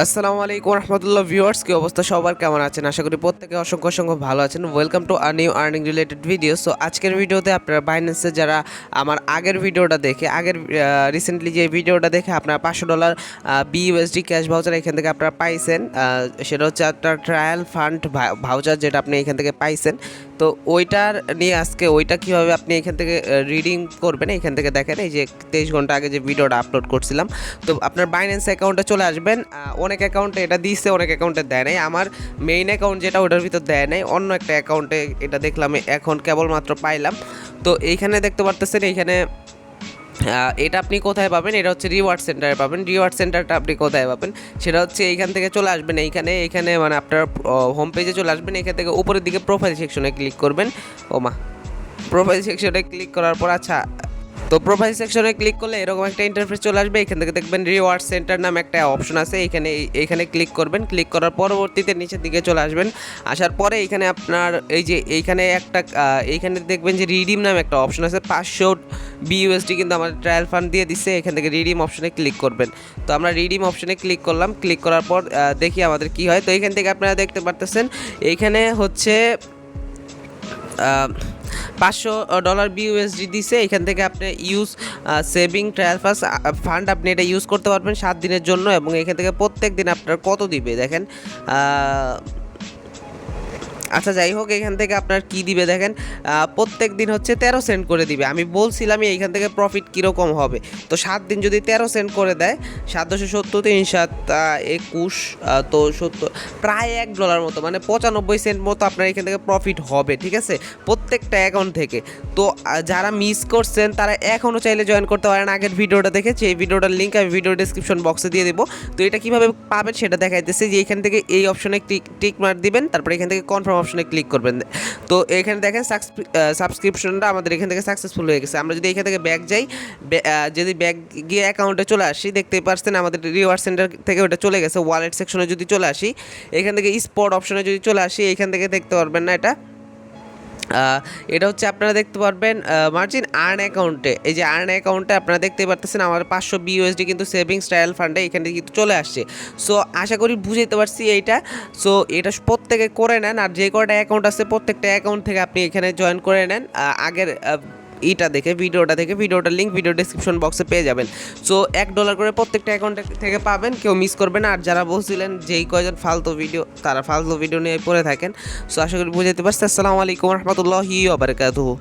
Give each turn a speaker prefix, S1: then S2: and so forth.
S1: আসসালামু আলাইকুম রহমতুল্লাহ ভিউয়ার্স, কি অবস্থা সবার, কেমন আছেন? আশা করি প্রত্যেকে অসংখ্য অসংখ্য ভালো আছেন। Welcome to new earning related video. So আজকের ভিডিওতে আপনারা বাইন্যান্সে যারা আমার আগের ভিডিওটা দেখে রিসেন্টলি যে ভিডিওটা দেখে আপনারা $500 BUSD ক্যাশ ভাউচার এখান থেকে আপনারা পাইছেন, সেটা হচ্ছে আপনার ট্রায়াল ফান্ড ভাউচার, যেটা আপনি এখান থেকে পাইছেন। তো ওইটার নিয়ে আজকে ওইটা কীভাবে আপনি এখান থেকে রিডিং করবেন এখান থেকে দেখেন। এই যে 23 ঘন্টা আগে যে ভিডিওটা আপলোড করছিলাম, তো আপনার বাইন্যান্স অ্যাকাউন্টে চলে আসবেন। অনেক অ্যাকাউন্টে এটা দিচ্ছে, অনেক অ্যাকাউন্টে দেয় নাই। আমার মেইন অ্যাকাউন্ট যেটা, ওটার ভিতর দেয় নাই, অন্য একটা অ্যাকাউন্টে এটা দেখলাম, এখন কেবলমাত্র পাইলাম। তো এইখানে দেখতে পারতেছেন, এইখানে এটা আপনি কোথায় পাবেন? এটা হচ্ছে রিওয়ার্ড সেন্টারে পাবেন। রিওয়ার্ড সেন্টারটা আপনি কোথায় পাবেন সেটা হচ্ছে এইখান থেকে চলে আসবেন, এইখানে মানে আপনার হোম পেজে চলে আসবেন। এখান থেকে উপরের দিকে প্রোফাইল সেকশনে ক্লিক করবেন। প্রোফাইল সেকশনে ক্লিক করার পর তো প্রোফাইল সেকশনে ক্লিক করলে এরকম একটা ইন্টারফেস চলে আসবে। এখান থেকে দেখবেন রিওয়ার্ড সেন্টার নামে একটা অপশন আছে, এইখানে ক্লিক করবেন। ক্লিক করার পরবর্তীতে নিচের দিকে চলে আসবেন। আসার পরে এইখানে আপনার এইখানে দেখবেন যে রিডিম নামে একটা অপশন আছে। 500 BUSD কিন্তু আমার ট্রায়াল ফান্ড দিয়ে দিচ্ছে। এখান থেকে রিডিম অপশনে ক্লিক করবেন। তো আমরা রিডিম অপশনে ক্লিক করলাম। ক্লিক করার পর দেখি আমাদের কি হয়। তো এইখান থেকে আপনারা দেখতে পারতেছেন, এইখানে হচ্ছে $500 BUSD দিছে। এখান থেকে আপনি সেভিং ট্রায়াল ফান্ড আপনি এটা ইউজ করতে পারবেন 7 দিনের জন্য। এবং এখান থেকে প্রত্যেক দিন আপনার কত দিবে দেখেন। আচ্ছা, যাই হোক, এখান থেকে আপনার কি দিবে দেখেন, প্রত্যেক দিন হচ্ছে 13 সেন্ট করে দিবে। আমি বলছিলামই এইখান থেকে প্রফিট কীরকম হবে। তো 7 দিন যদি 13 সেন্ট করে দেয়, 770 3 7 21, তো 70 প্রায় $1 মতো, মানে 95 সেন্ট মতো আপনার এখান থেকে প্রফিট হবে, ঠিক আছে, প্রত্যেকটা অ্যাকাউন্ট থেকে। তো যারা মিস করছেন তারা এখনও চাইলে জয়েন করতে পারেন। আগের ভিডিওটা দেখেছি, এই ভিডিওটার লিঙ্ক আমি ভিডিও ডিসক্রিপশন বক্সে দিয়ে দেবো। তো এটা কীভাবে পাবেন সেটা দেখাইতেছে, যে এখান থেকে এই অপশনে টিক মার্ক দিবেন, তারপরে এখান থেকে কনফার্ম অপশনে ক্লিক করবেন। তো এখানে দেখেন সাবস্ক্রিপশনটা আমাদের এখান থেকে সাকসেসফুল হয়ে গেছে। আমরা যদি এখান থেকে ব্যাক যাই, যদি ব্যাক গিয়ে অ্যাকাউন্টে চলে আসি, দেখতেই পারছেন আমাদের রিওয়ার্ড সেন্টার থেকে ওটা চলে গেছে। ওয়ালেট সেকশনে যদি চলে আসি, এখান থেকে স্পট অপশনে যদি চলে আসি, এখান থেকে দেখতে পারবেন না, এটা হচ্ছে আপনারা দেখতে পারবেন মার্জিন আর্ন অ্যাকাউন্টে। এই যে আর্ন অ্যাকাউন্টে আপনারা দেখতে পারতেছেন আমার 500 BUSD কিন্তু সেভিংস ট্রায়াল ফান্ডে এখানে কিন্তু চলে আসছে। সো আশা করি বুঝাইতে পারছি এইটা। সো এটা প্রত্যেকে করে নেন, আর যে কটা অ্যাকাউন্ট আছে প্রত্যেকটা অ্যাকাউন্ট থেকে আপনি এখানে জয়েন করে নেন। আগের ভিডিওটার লিঙ্ক ভিডিও ডিসক্রিপশন বক্সে পেয়ে যাবেন। সো $1 করে প্রত্যেকটা অ্যাকাউন্ট থেকে পাবেন, কেউ মিস করবে না। আর যারা বলছিলেন যেই কয়জন ফালতু ভিডিও, তারা ফালতু ভিডিও নিয়ে পড়ে থাকেন। সো আশা করি বুঝাইতে পারছি। আসসালামু আলাইকুম রহমতুল্লাহি ওয়া বারাকাতুহু।